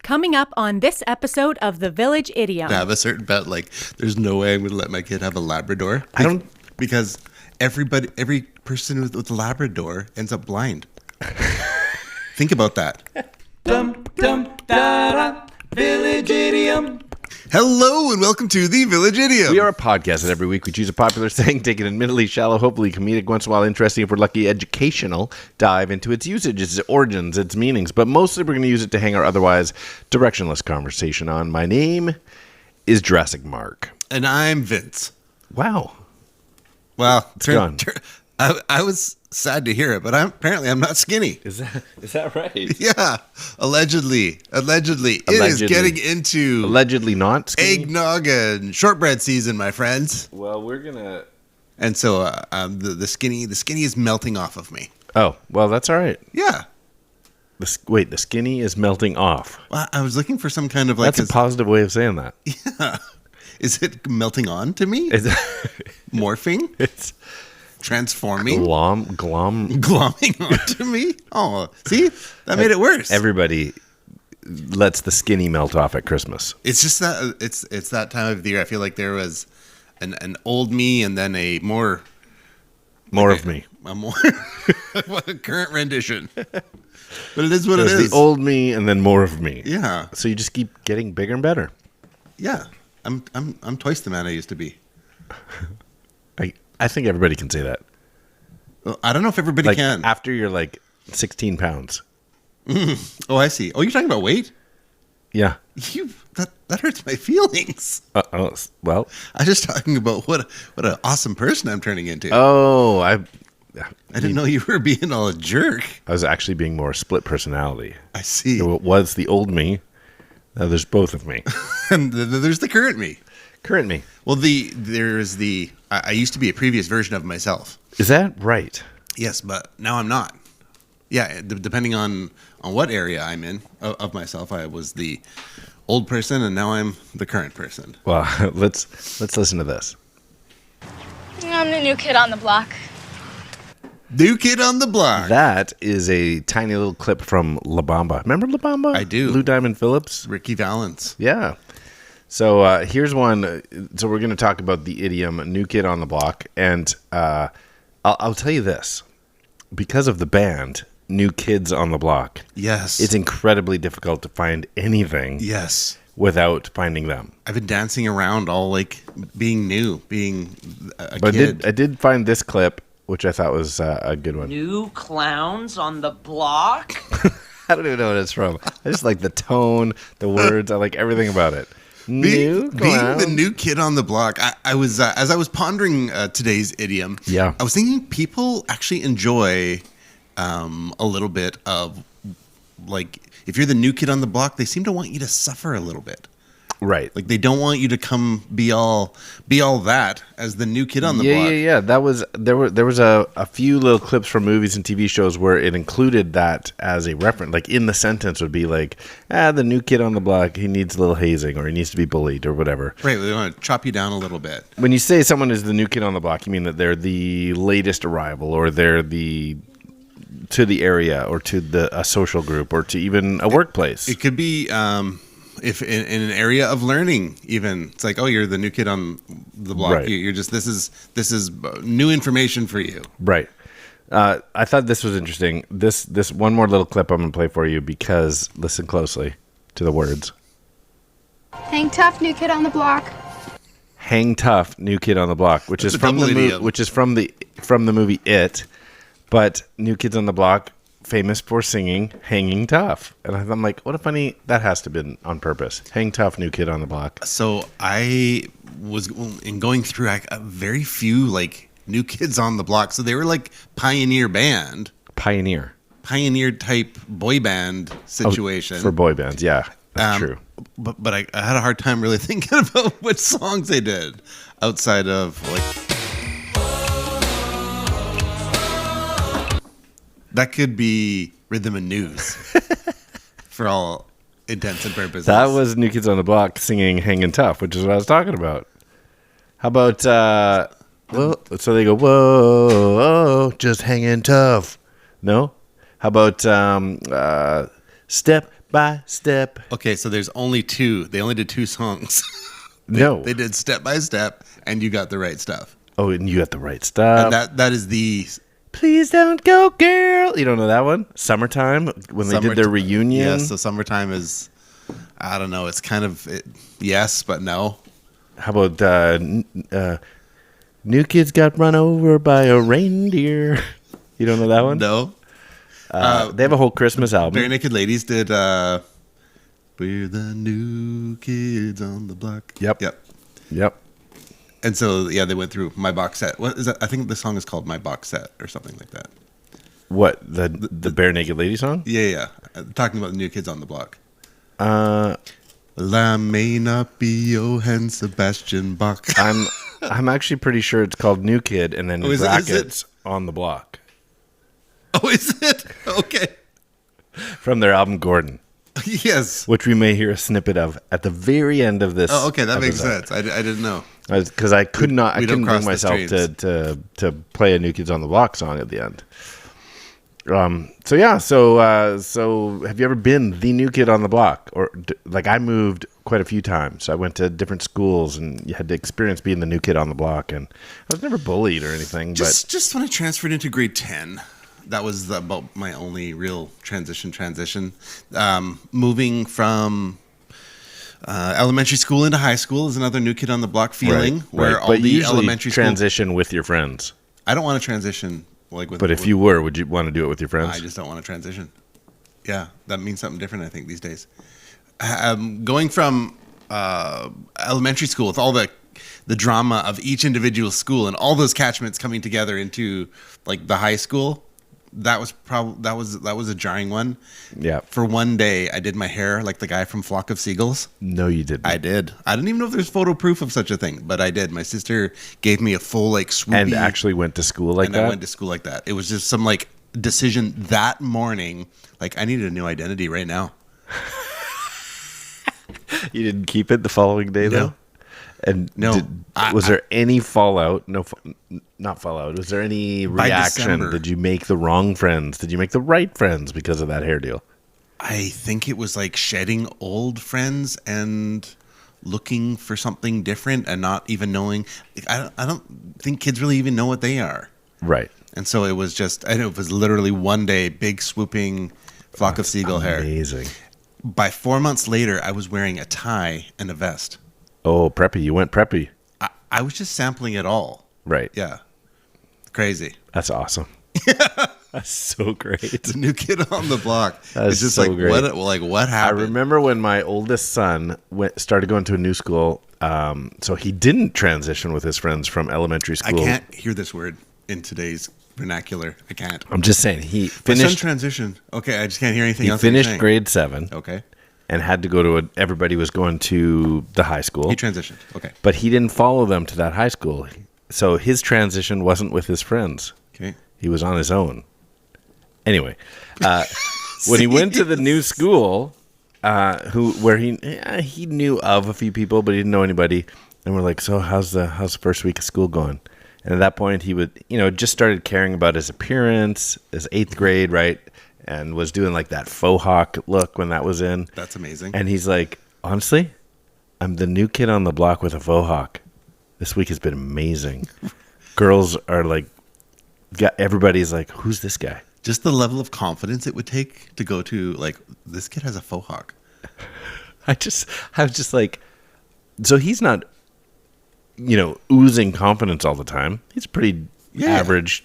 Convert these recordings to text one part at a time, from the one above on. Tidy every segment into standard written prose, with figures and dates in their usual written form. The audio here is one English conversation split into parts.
Coming up on this episode of the Village Idiom. I have a certain bet, like, there's no way I'm going to let my kid have a Labrador. Because every person with a Labrador ends up blind. Think about that. Village Idiom. Hello and welcome to the Village Idiom. We are a podcast that every week we choose a popular saying, take an admittedly shallow, hopefully comedic, once in a while interesting, if we're lucky, educational dive into its usage, its origins, its meanings. But mostly we're going to use it to hang our otherwise directionless conversation on. My name is Jurassic Mark. And I'm Vince. Wow. Well, gone. I was sad to hear it, but apparently I'm not skinny. Is that right? Yeah. Allegedly. It is getting into allegedly not skinny? Eggnog and shortbread season, my friends. Well, we're gonna. And so the skinny is melting off of me. Oh, well, that's all right. Yeah. The skinny is melting off. Well, I was looking for some kind of like. That's a positive way of saying that. Yeah. Is it melting on to me? Morphing? It's transforming? Glomming onto me? Oh, see? That made it worse. Everybody lets the skinny melt off at Christmas. It's just that it's that time of the year. I feel like there was an old me and then a more of me. A more current rendition. But it is what it is. The old me and then more of me. Yeah. So you just keep getting bigger and better. Yeah. I'm twice the man I used to be. I think everybody can say that. Well, I don't know if everybody can. After you're like 16 pounds. Oh, I see. Oh, you're talking about weight? Yeah. That hurts my feelings. Well, I was just talking about what an awesome person I'm turning into. Oh, I didn't know you were being all a jerk. I was actually being more split personality. I see. So it was the old me. Now there's both of me. And there's the current me. Current me. Well, I used to be a previous version of myself. Is that right? Yes, but now I'm not. Yeah, depending on what area I'm in of myself, I was the old person, and now I'm the current person. Well, let's listen to this. I'm the new kid on the block. New Kid on the Block. That is a tiny little clip from La Bamba. Remember La Bamba? I do. Lou Diamond Phillips. Ricky Valance. Yeah. So here's one. So we're going to talk about the idiom New Kid on the Block. And I'll tell you this. Because of the band, New Kids on the Block. Yes. It's incredibly difficult to find anything. Yes. Without finding them. I've been dancing around all like being new, being a kid. I did find this clip, which I thought was a good one. New clowns on the block? I don't even know what it's from. I just like the tone, the words. I like everything about it. Being the new kid on the block, I was as I was pondering today's idiom. Yeah, I was thinking people actually enjoy a little bit of like if you're the new kid on the block, they seem to want you to suffer a little bit. Right. Like they don't want you to come be all that as the new kid on the block. Yeah. That was there was a few little clips from movies and TV shows where it included that as a reference. Like in the sentence would be like, the new kid on the block, he needs a little hazing or he needs to be bullied or whatever. Right. They want to chop you down a little bit. When you say someone is the new kid on the block, you mean that they're the latest arrival or they're to the area or to a social group or to even a workplace. It could be if in an area of learning, even it's like, oh, you're the new kid on the block. Right. You're just this is new information for you. Right. I thought this was interesting. This one more little clip I'm gonna play for you because listen closely to the words. Hang tough, new kid on the block. Hang tough, new kid on the block, which is from the movie It, but New Kids on the Block. Famous for singing "Hanging Tough," and I'm like, "What a funny that has to have been on purpose." Hang tough, new kid on the block. So I was in going through a very few like new kids on the block. So they were like pioneer type boy band situation for boy bands. Yeah, that's true. But I had a hard time really thinking about which songs they did outside of like. That could be Rhythm and News for all intents and purposes. That was New Kids on the Block singing Hanging Tough, which is what I was talking about. How about, so they go, whoa, just hanging tough. No? How about, step by step. Okay, so there's only two. They only did two songs. No. They did Step by Step, and You Got the Right Stuff. Oh, and You Got the Right Stuff. And that is the... Please don't go, girl. You don't know that one? Summertime, when they did their reunion. Yes, so Summertime is... I don't know. It's kind of... yes, but no. How about New Kids Got Run Over by a Reindeer? You don't know that one? No. They have a whole Christmas album. Bare Naked Ladies did... We're the new kids on the block. Yep. And so, yeah, they went through my box set. What is that? I think the song is called My Box Set or something like that. What? The Bare Naked Lady song? Yeah. Talking about the New Kids on the Block. Well, I may not be Johann Sebastian Bach. I'm actually pretty sure it's called New Kid and then is brackets on the block. Oh, is it? Okay. From their album Gordon. Yes. Which we may hear a snippet of at the very end of this. Oh, okay. That makes episode. sense. I didn't know. Because I couldn't bring cross the myself streams. to play a New Kids on the Block song at the end. So have you ever been the new kid on the block? Or like I moved quite a few times. So I went to different schools and you had to experience being the new kid on the block. And I was never bullied or anything. Just when I transferred into grade 10, that was about my only real transition. Moving from elementary school into high school is another new kid on the block feeling, where all but the usually elementary transition with your friends. I don't want to transition with. But if you were, would you want to do it with your friends? I just don't want to transition. Yeah, that means something different, I think, these days. Going from elementary school with all the drama of each individual school and all those catchments coming together into like the high school. That was a jarring one. Yeah. For one day, I did my hair like the guy from Flock of Seagulls. No, you didn't. I did. I didn't even know if there's photo proof of such a thing, but I did. My sister gave me a full like swoopy. And actually went to school like that? I went to school like that. It was just some like decision that morning. Like I needed a new identity right now. You didn't keep it the following day though? No. And no, was there any fallout? No, not fallout. Was there any reaction? December, did you make the wrong friends? Did you make the right friends because of that hair deal? I think it was like shedding old friends and looking for something different and not even knowing. I don't think kids really even know what they are. Right. And so it was literally one day, big swooping flock of seagull hair. Amazing. By 4 months later, I was wearing a tie and a vest. Oh, preppy. You went preppy. I was just sampling it all. Right. Yeah. Crazy. That's awesome. That's so great. The new kid on the block. That's it's just so like, great. What happened? I remember when my oldest son started going to a new school, so he didn't transition with his friends from elementary school. I can't hear this word in today's vernacular. I can't. I'm just saying, he My son finished transitioned. Okay, I just can't hear anything He else. that you're finished saying. grade 7. Okay. And had to go to everybody was going to the high school. He transitioned. Okay. But he didn't follow them to that high school. So his transition wasn't with his friends. Okay. He was on his own. Anyway, when he went to the new school, where he knew of a few people, but he didn't know anybody. And we're like, so how's the first week of school going? And at that point, he would, just started caring about his appearance, his 8th grade, right? And was doing like that faux hawk look when that was in. That's amazing. And he's like, honestly, I'm the new kid on the block with a faux hawk. This week has been amazing. Girls are like, everybody's like, who's this guy? Just the level of confidence it would take to go to, like, this kid has a faux hawk. I was just like, so he's not, oozing confidence all the time. He's pretty average,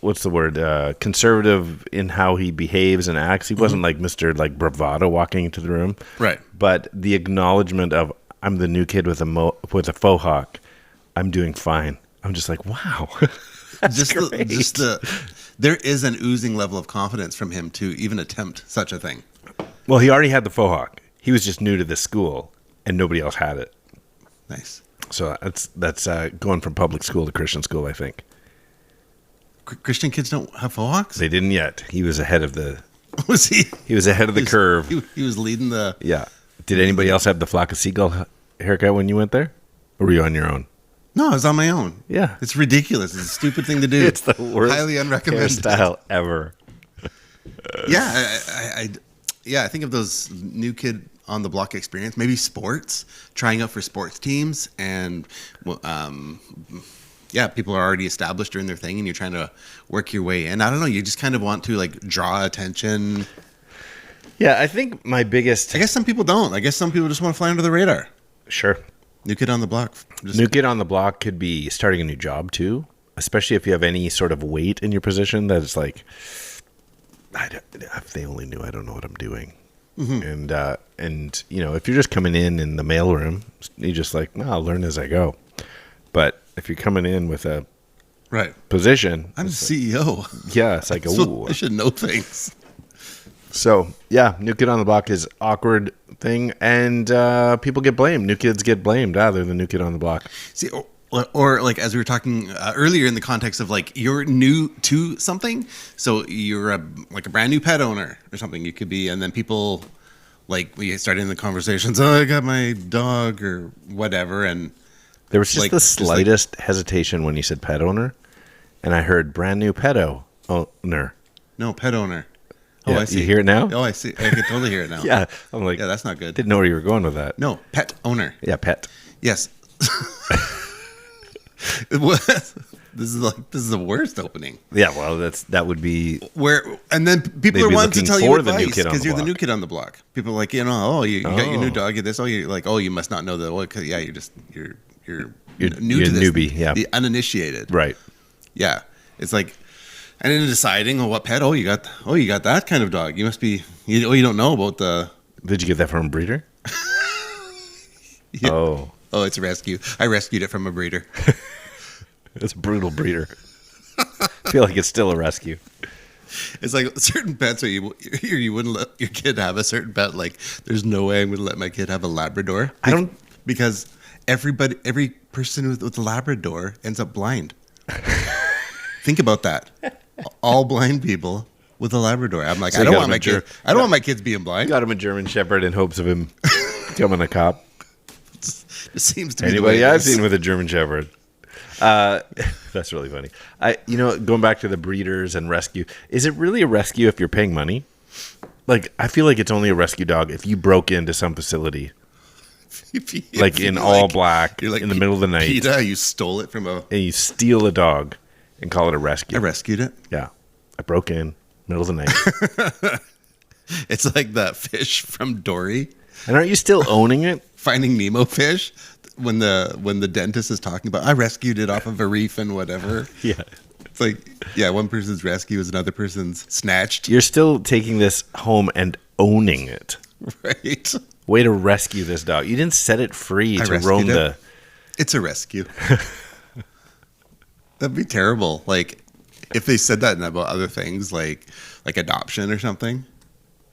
what's the word? Conservative in how he behaves and acts. He wasn't like Mr. like bravado walking into the room. Right. But the acknowledgement of, I'm the new kid with a faux hawk. I'm doing fine. I'm just like, wow. There is an oozing level of confidence from him to even attempt such a thing. Well, he already had the faux hawk. He was just new to this school, and nobody else had it. Nice. So that's going from public school to Christian school, I think. Christian kids don't have faux hawks? They didn't yet. He was ahead of the. Was he? He was ahead of the curve. He was leading the. Yeah. Did anybody else have the flock of seagull haircut when you went there, or were you on your own? No, I was on my own. Yeah. It's ridiculous. It's a stupid thing to do. It's the worst Highly unrecommended hairstyle ever. I think of those New Kid on the Block experience, maybe sports, trying out for sports teams, and people are already established doing their thing, and you're trying to work your way in. I don't know, you just kind of want to like draw attention. Yeah, I think my biggest... I guess some people don't. I guess some people just want to fly under the radar. Sure. New Kid on the Block. New Kid on the Block could be starting a new job too, especially if you have any sort of weight in your position that is like, if they only knew I don't know what I'm doing. Mm-hmm. And you know, if you're just coming in the mailroom, you just like, no, I'll learn as I go. But if you're coming in with a position, I'm the CEO. Yeah, it's like, I should know things. So yeah, New Kid on the Block is awkward thing, and people get blamed. New kids get blamed. They're the New Kid on the Block. See, or like as we were talking earlier in the context of like you're new to something, so you're a brand new pet owner or something. You could be, and then people like we started in the conversations. Oh, I got my dog or whatever, and there was just the slightest hesitation when you said pet owner, and I heard brand new pet owner. No, pet owner. Oh, yeah, I see. You hear it now? Oh, I see. I can totally hear it now. Yeah, I'm like, yeah, that's not good. Didn't know where you were going with that. No, pet owner. Yeah, pet. Yes. This is the worst opening. Yeah, well, that would be and then people are wanting to tell you advice because you're the new kid on the block. People are like, you got your new dog, you this. Oh, you're like, oh, you must not know that. Well, you're new to this. Newbie, yeah, the uninitiated, right? Yeah, it's like, and then deciding, what pet? Oh, you got that kind of dog. You must be. You don't know about the. Did you get that from a breeder? Yeah. Oh, it's a rescue. I rescued it from a breeder. It's a brutal breeder. I feel like it's still a rescue. It's like certain pets where you wouldn't let your kid have a certain pet. Like, there's no way I'm going to let my kid have a Labrador. Because every person with a Labrador ends up blind. Think about that. All blind people with a Labrador. I'm like, so I don't want my kids being blind. Got him a German Shepherd in hopes of him becoming a cop. It seems to be anybody I've seen with a German Shepherd. That's really funny. Going back to the breeders and rescue, is it really a rescue if you're paying money? Like, I feel like it's only a rescue dog if you broke into some facility, like in all black, you're like in the middle of the night. PETA, you stole it and you steal a dog and call it a rescue. I rescued it. Yeah, I broke in middle of the night. It's like that fish from Dory. And aren't you still owning it? Finding Nemo fish. When the dentist is talking about, I rescued it off of a reef and whatever. Yeah. It's like, yeah, one person's rescue is another person's snatched. You're still taking this home and owning it. Right. Way to rescue this dog. You didn't set it free to roam the... It's a rescue. That'd be terrible. Like, if they said that about other things, like adoption or something.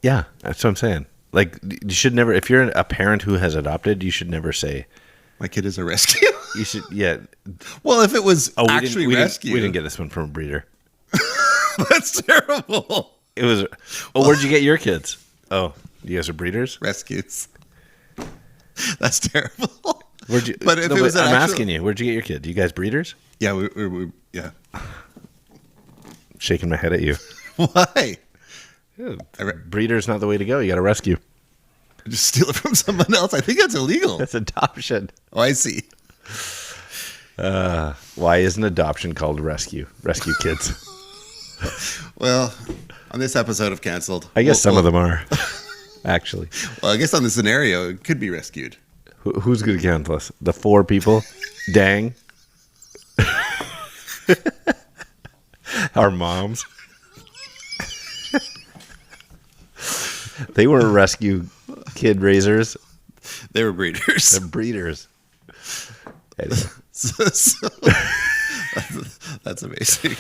Yeah, that's what I'm saying. Like, you should never... If you're a parent who has adopted, you should never say... My kid is a rescue. You should, yeah. Well, if it was actually rescue, we didn't get this one from a breeder. That's terrible. It was. Oh, where'd you get your kids? Oh, you guys are breeders. Rescues. That's terrible. Where'd you? But if it was, asking you, where'd you get your kid? You guys breeders? Yeah, we yeah. Shaking my head at you. Why? Yeah, breeder's not the way to go. You got to rescue. Just steal it from someone else. I think that's illegal. That's adoption. Oh, I see. Why isn't adoption called rescue? Rescue kids. Well, on this episode of Cancelled, I guess some of them are, actually. Well, I guess on the scenario, it could be rescued. Who's going to cancel us? The 4 people? Dang. Our moms. They were rescue kid raisers. They were breeders. They're breeders. Anyway. So, that's amazing.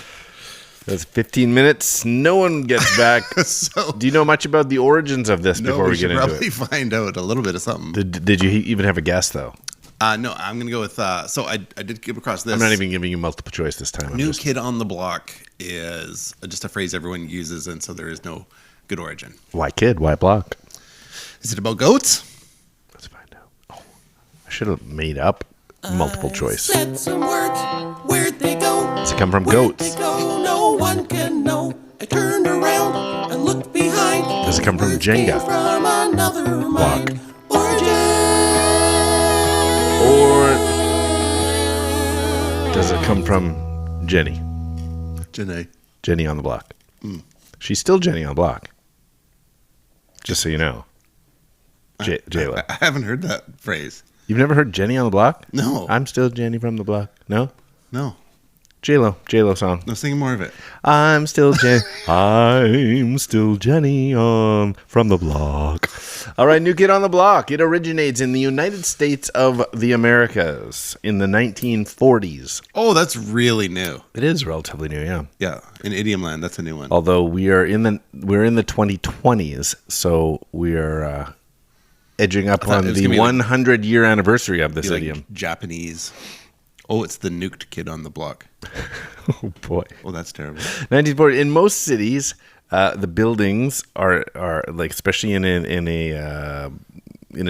That's 15 minutes. No one gets back. So, do you know much about the origins of this before we get into it? Probably find out a little bit of something. Did you even have a guess, though? No, I'm going to go with... so I did come across this. I'm not even giving you multiple choice this time. New Kid on the Block is just a phrase everyone uses, and so there is no good origin. Why kid? Why block? Is it about goats? Let's find out. Oh, I should have made up multiple choice. Said some words. Where'd they go? Does it come from goats? Where'd they go? No one can know. I turned around and looked come from Jenga? From another Block. origin. Or does it come from Jenny? Janae. Jenny on the block. She's still Jenny on the block. Just so you know. J-Lo. I haven't heard that phrase. You've never heard Jenny on the block? No. I'm still Jenny from the block. No? No. J-Lo song. No, sing more of it. I'm still Jenny on from the block. All right, New Kid on the Block. It originates in the United States of the Americas in the 1940s. Oh, that's really new. It is relatively new, yeah. Yeah, in Idiom Land, that's a new one. Although we're in the 2020s, so we are edging up thought on it was the gonna be 100-year anniversary of this Be like idiom. Japanese. Oh, it's the nuked kid on the block. Oh boy. Oh, that's terrible. 1940. In most cities, the buildings are like, especially in a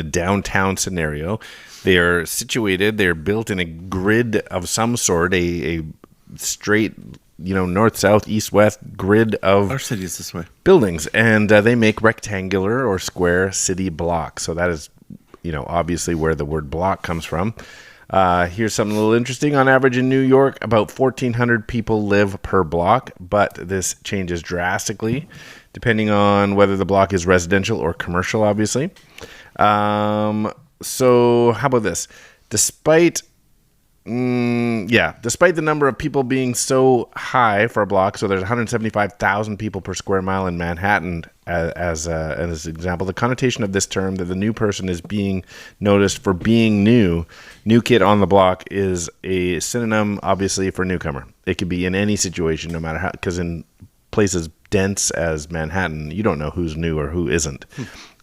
downtown scenario, they are situated. They're built in a grid of some sort, a straight, north, south, east, west grid of Our city is this way. buildings, and they make rectangular or square city blocks. So that is, obviously where the word block comes from. Here's something a little interesting. On average in New York, about 1,400 people live per block, but this changes drastically depending on whether the block is residential or commercial, obviously. So how about this? Despite the number of people being so high for a block, so there's 175,000 people per square mile in Manhattan as an example, the connotation of this term that the new person is being noticed for being new kid on the block is a synonym, obviously, for newcomer. It could be in any situation, no matter how, because in places dense as Manhattan, you don't know who's new or who isn't.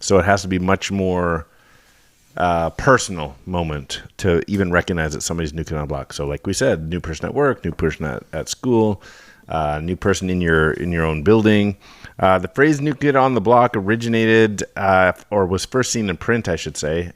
So it has to be much more personal moment to even recognize that somebody's new kid on the block. So like we said, new person at work, new person at school, new person in your own building. The phrase new kid on the block originated or was first seen in print, I should say,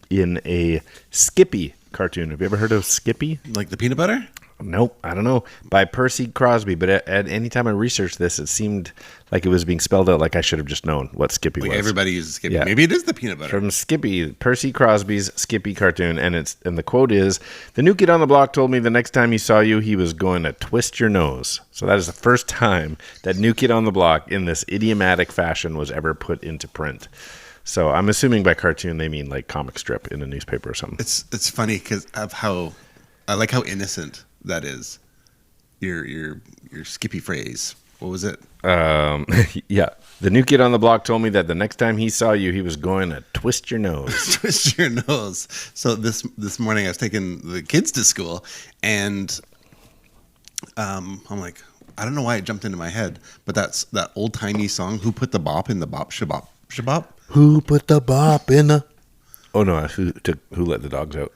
in a Skippy cartoon. Have you ever heard of Skippy? Like the peanut butter? Nope, I don't know. By Percy Crosby, but at any time I researched this, it seemed like it was being spelled out like I should have just known what Skippy was. Everybody uses Skippy. Yeah. Maybe it is the peanut butter. From Skippy, Percy Crosby's Skippy cartoon, and the quote is, "The new kid on the block told me the next time he saw you, he was going to twist your nose." So that is the first time that New Kid on the Block in this idiomatic fashion was ever put into print. So I'm assuming by cartoon they mean like comic strip in a newspaper or something. It's funny because of how I like how innocent that is. Your Skippy phrase. What was it? Yeah. The new kid on the block told me that the next time he saw you, he was going to twist your nose. Twist your nose. So this morning I was taking the kids to school, and I'm like, I don't know why it jumped into my head, but that's that old timey song. Who put the bop in the bop shabop shabop? Who put the bop in the? Oh no! Who let the dogs out?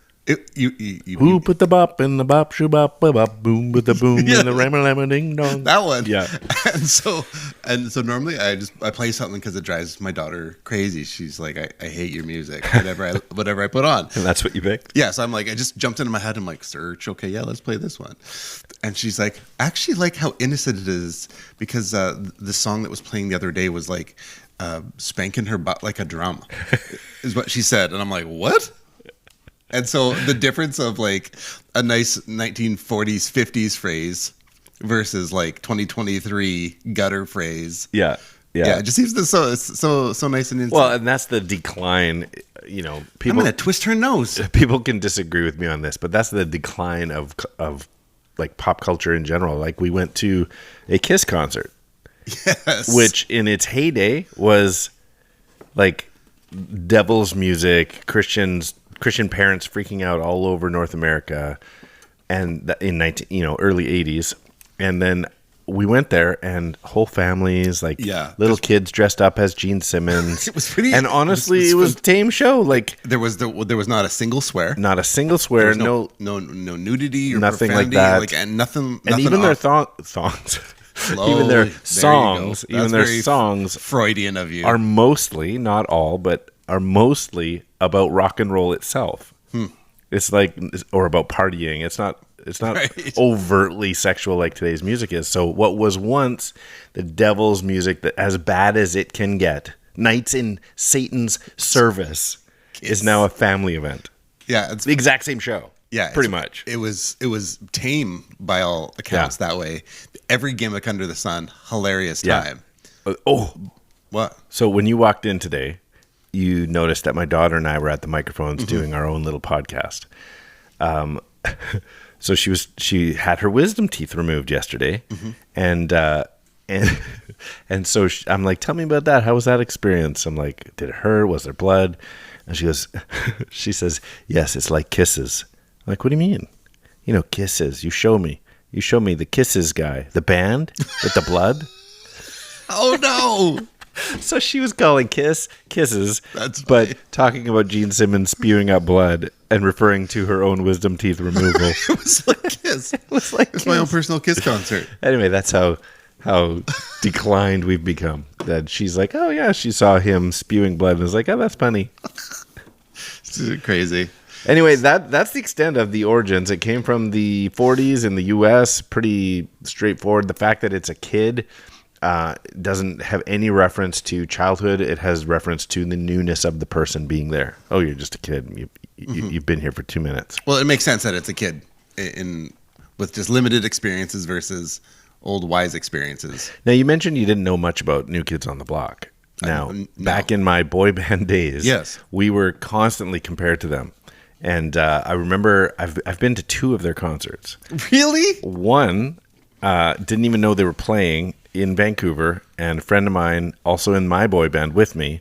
Who put the bop in the bop shabop bop boom with the boom Yeah. and the ram ding dong? That one. Yeah. And so normally I play something because it drives my daughter crazy. She's like, I hate your music, whatever I put on. And that's what you picked? Yeah, so I'm like, I just jumped into my head. I'm like, search. Okay, yeah, let's play this one. And she's like, I actually like how innocent it is, because the song that was playing the other day was like spanking her butt like a drum, is what she said. And I'm like, what? And so the difference of like a nice 1940s, 50s phrase versus like 2023 gutter phrase. Yeah. Yeah, it just seems so nice and innocent. Well, and that's the decline. You know, I'm people gonna twist her nose. people can disagree with me on this, but that's the decline of like pop culture in general. Like we went to a Kiss concert, Yes. which in its heyday was like devil's music, Christian parents freaking out all over North America, and in early 80s, and then we went there and whole families, like little kids dressed up as Gene Simmons. It was pretty. And honestly, it was a tame show. Like there was not a single swear. not a single swear, No nudity or nothing like profanity, that. and nothing. and even their songs, even their songs, Freudian of you. are mostly, not all, but are mostly about rock and roll itself. It's like, or about partying. It's not Right. overtly sexual like today's music is. So what was once the devil's music, that as bad as it can get, Knights in Satan's Service, is now a family event. Yeah, it's The exact same show. yeah, pretty much. It was tame by all accounts that way. Every gimmick under the sun, hilarious Yeah. time. Oh, What? so when you walked in today, you noticed that my daughter and I were at the microphones doing our own little podcast. So she had her wisdom teeth removed yesterday, and so I'm like, tell me about that. How was that experience? I'm like, did it hurt? Was there blood? And she says, yes, it's like kisses. I'm like, what do you mean? You know, kisses. You show me the Kisses guy, the band with the blood. Oh no! So she was calling kisses, That's but funny. talking about Gene Simmons spewing out blood and referring to her own wisdom teeth removal. It was like Kiss. It was like it's my own Kiss. personal Kiss concert. Anyway, that's how declined we've become. That she's like, oh yeah, she saw him spewing blood and was like, oh, that's funny. It's crazy. Anyway, that's the extent of the origins. It came from the 40s in the U.S. Pretty straightforward. The fact that it's a kid doesn't have any reference to childhood. It has reference to the newness of the person being there. Oh, you're just a kid. You've been here for 2 minutes. Well, it makes sense that it's a kid with just limited experiences versus old wise experiences. Now, you mentioned you didn't know much about New Kids on the Block. Now, No. back in my boy band days, Yes. we were constantly compared to them. And I remember I've been to 2 of their concerts. Really? One, didn't even know they were playing in Vancouver, and a friend of mine, also in my boy band with me,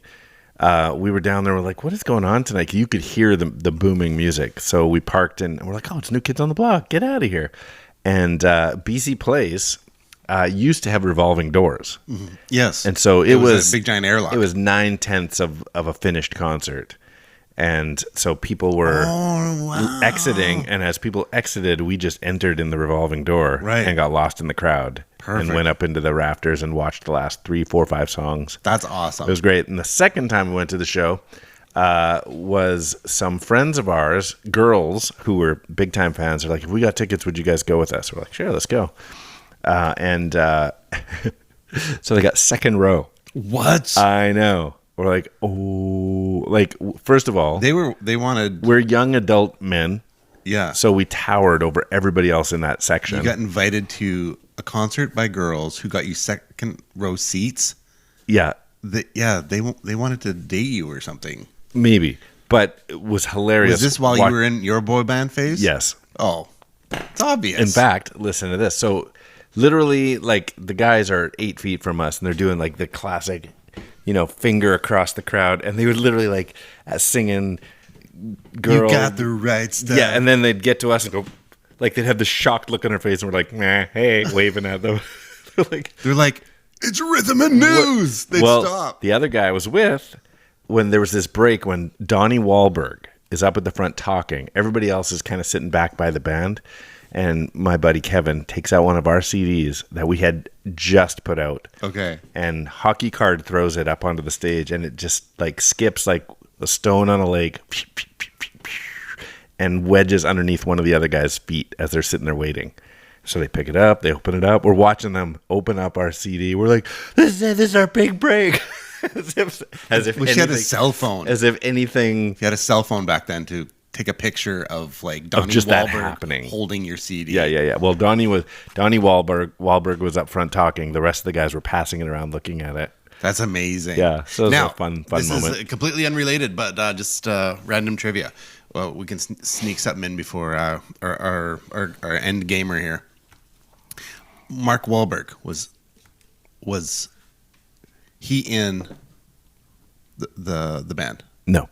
we were down there. We're like, what is going on tonight? You could hear the booming music. So we parked and we're like, oh, it's New Kids on the Block. Get out of here. And BC Place used to have revolving doors. Yes. And so it was a big giant airlock. It was 9/10 of a finished concert. And so people were exiting, and as people exited, we just entered in the revolving door Right. and got lost in the crowd. Perfect. And went up into the rafters and watched the last 3, 4, 5 songs. That's awesome. It was great. And the second time we went to the show was some friends of ours, girls who were big time fans. They're like, if we got tickets, would you guys go with us? We're like, sure, let's go. So they got second row. What? I know. We're like, oh, like, first of all, they wanted. we're young adult men, Yeah. so we towered over everybody else in that section. You got invited to a concert by girls who got you second row seats. Yeah, They wanted to date you or something. maybe, but it was hilarious. Was this while you were in your boy band phase? Yes. Oh, it's obvious. In fact, listen to this. So, literally, like, the guys are 8 feet from us, and they're doing like the classic, finger across the crowd, and they would literally like singing "Girl." you got the right stuff. Yeah, and then they'd get to us and go, like, they'd have this shocked look on their face, and we're like, nah, hey, waving at them. They're like, it's rhythm and news. They stop. The other guy I was with, when there was this break when Donnie Wahlberg is up at the front talking, everybody else is kind of sitting back by the band, and my buddy Kevin takes out one of our CDs that we had just put out. Okay. And Hockey Card throws it up onto the stage, and it just like skips like a stone on a lake and wedges underneath one of the other guys' feet as they're sitting there waiting. So they pick it up, they open it up. We're watching them open up our CD. We're like, this is our big break. as if Wish you had a anything- cell phone. As if anything. You had a cell phone back then to take a picture of like Donnie just that Wahlberg happening. holding your CD. Yeah. Well, Donnie Wahlberg was up front talking. The rest of the guys were passing it around, looking at it. That's amazing. Yeah, so it was now, a fun this moment. is completely unrelated, but just random trivia. Well, we can sneak something in before our end gamer here. Mark Wahlberg was he in the band? No.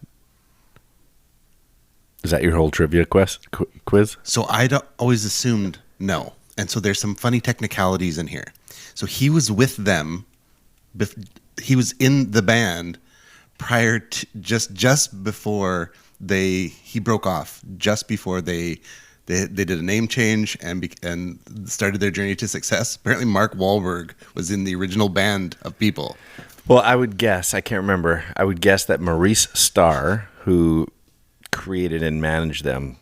Is that your whole trivia quiz? So I always assumed no, and so there's some funny technicalities in here. So he was with them. He was in the band prior to just before he broke off. Just before they did a name change and started their journey to success. Apparently, Mark Wahlberg was in the original band of people. Well, I would guess, I can't remember, I would guess that Maurice Starr, who created and managed them,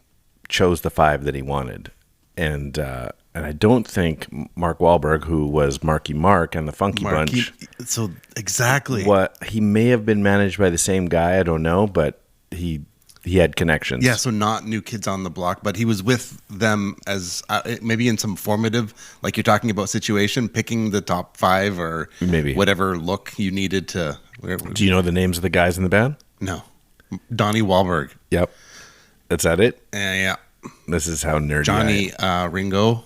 chose the 5 that he wanted. And I don't think Mark Wahlberg, who was Marky Mark and the Funky Bunch. So exactly. He may have been managed by the same guy. I don't know, but he had connections. Yeah, so not New Kids on the Block, but he was with them as maybe in some formative, like you're talking about, situation, picking the top 5 or maybe whatever look you needed to. Do you know the names of the guys in the band? No. Donnie Wahlberg. Yep. Is that it? Yeah. This is how nerdy Johnny I am. Ringo.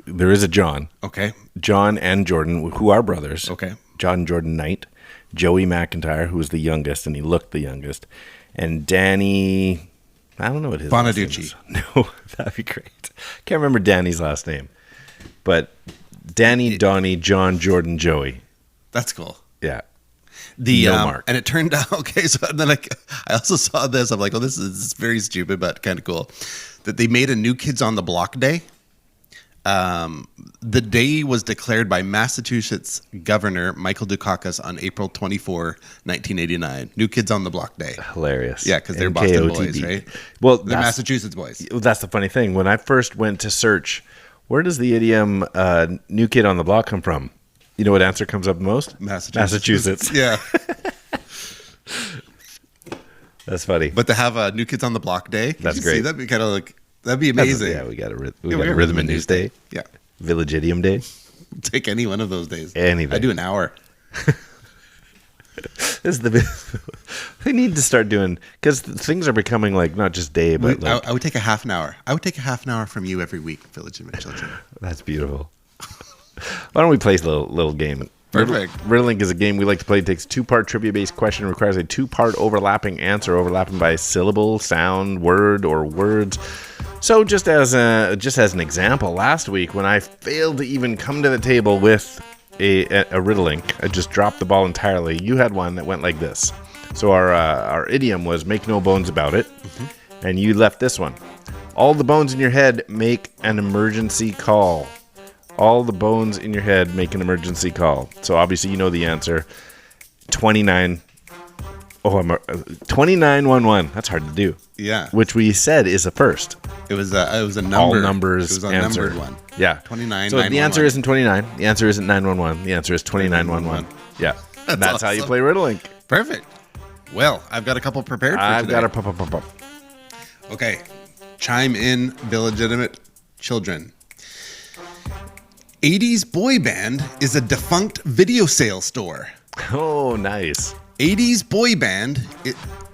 There is a John. Okay. John and Jordan, who are brothers. Okay. John and Jordan Knight. Joey McIntyre, who was the youngest, and he looked the youngest. And Danny, I don't know what his last name is. No, that'd be great. Can't remember Danny's last name. But Danny, Donnie, John, Jordan, Joey. That's cool. Yeah. Mark. And it turned out, okay, so then I also saw this. I'm like, oh, this is very stupid, but kind of cool. That they made a New Kids on the Block day. The day was declared by Massachusetts Governor Michael Dukakis on April 24, 1989. New Kids on the Block Day. Hilarious. Yeah, because they're Boston boys, right? Well, they're Massachusetts boys. That's the funny thing. When I first went to search, where does the idiom New Kid on the Block come from? You know what answer comes up most? Massachusetts. Yeah. That's funny. But to have a New Kids on the Block Day, that's great. See, that'd be kind of like, that'd be amazing. Yeah, we got a Rhythm and News Day. Yeah. Village Idiom Day. Take any one of those days. Anything. I do an hour. They need to start doing, because things are becoming like not just day, but I would take a half an hour. I would take a half an hour from you every week, Village Idiom Children. That's beautiful. Why don't we play a little game? Perfect. Riddlink is a game we like to play. It takes a 2-part trivia-based question, requires a 2-part overlapping answer, overlapping by syllable, sound, word, or words. So just as an example, last week when I failed to even come to the table with a Riddlink, I just dropped the ball entirely. You had one that went like this. So our idiom was "make no bones about it," and you left this one: all the bones in your head make an emergency call. All the bones in your head make an emergency call. So obviously you know the answer. 2911. That's hard to do. Yeah. Which we said is a first. It was a number. All numbers. It was a answer. numbered one. Yeah. 29. So the answer isn't 29. The answer isn't 911. The answer is 2911. Yeah. That's awesome. how you play Riddlink. Perfect. Well, I've got a couple prepared for I've today. got a pop. Okay. Chime in, Village Children. 80s boy band is a defunct video sale store. Oh, nice. 80s boy band,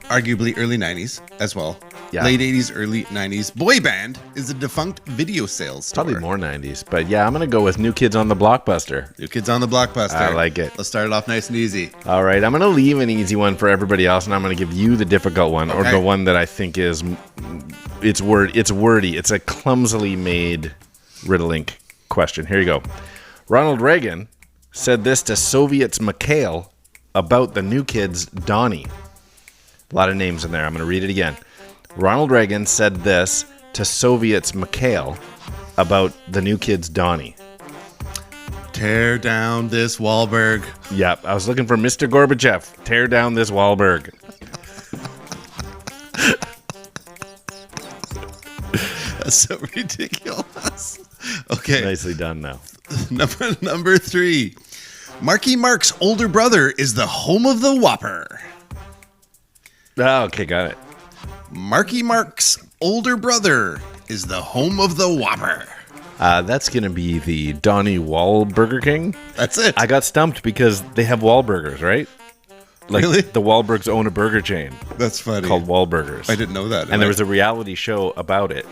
arguably early 90s as well. Yeah. Late 80s, early 90s. Boy band is a defunct video sales store. Probably more 90s. But yeah, I'm going to go with New Kids on the Blockbuster. New Kids on the Blockbuster. I like it. Let's start it off nice and easy. All right. I'm going to leave an easy one for everybody else, and I'm going to give you the difficult one, or the one that I think is, it's wordy. It's a clumsily made Riddlink question. Here you go. Ronald Reagan said this to Soviets Mikhail about the new kid's Donnie. A lot of names in there. I'm going to read it again. Ronald Reagan said this to Soviets Mikhail about the new kid's Donnie. Tear down this Wahlberg. Yep, I was looking for Mr. Gorbachev. Tear down this Wahlberg. That's so ridiculous. Okay. Nicely done now. Number 3. Marky Mark's older brother is the home of the Whopper. Oh, okay, got it. Marky Mark's older brother is the home of the Whopper. That's going to be the Donnie Wahlburger King. That's it. I got stumped because they have Wahlburgers, right? Like Really? The Wahlbergs own a burger chain That's funny. called Wahlburgers. I didn't know that. And there was a reality show about it.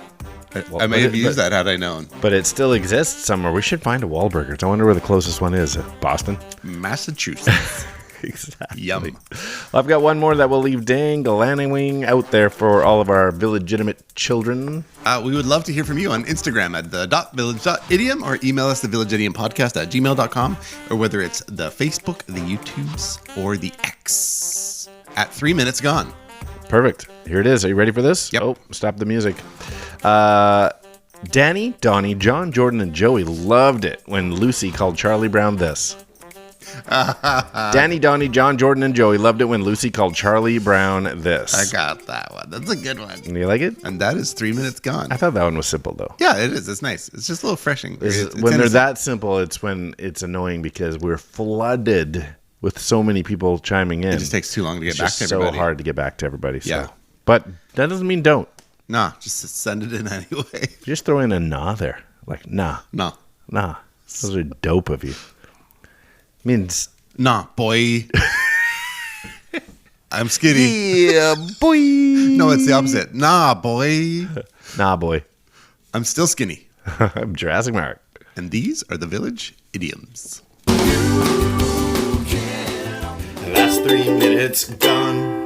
I may have used that had I known. But it still exists somewhere. We should find a Wahlburgers. I wonder where the closest one is. Boston? Massachusetts. Exactly. Yum. Well, I've got one more that will leave dang-a-lanny-wing out there for all of our village-legitimate children. We would love to hear from you on Instagram at the.village.idiom or email us thevillageidiompodcast@gmail.com, or whether it's the Facebook, the YouTubes, or the X at 3 minutes gone. Perfect. Here it is. Are you ready for this? Yep. Oh, stop the music. Danny, Donnie, John, Jordan, and Joey loved it when Lucy called Charlie Brown this. Danny, Donnie, John, Jordan, and Joey loved it when Lucy called Charlie Brown this. I got that one. That's a good one. You like it? And that is 3 minutes gone. I thought that one was simple, though. Yeah, it is. It's nice. It's just a little refreshing. It's When they're innocent. that simple, it's when it's annoying because we're flooded with so many people chiming in. It just takes too long to get It's back just to everybody. so hard to get back to everybody. So. Yeah. But that doesn't mean don't. Nah, just send it in anyway. Just throw in a nah there. Like, nah. No. Nah. Those are dope of you. Means... Nah, boy. I'm skinny. Yeah, boy. No, it's the opposite. Nah, boy. Nah, boy. I'm still skinny. I'm Jurassic Mark. And these are the Village Idioms. That's 3 minutes gone.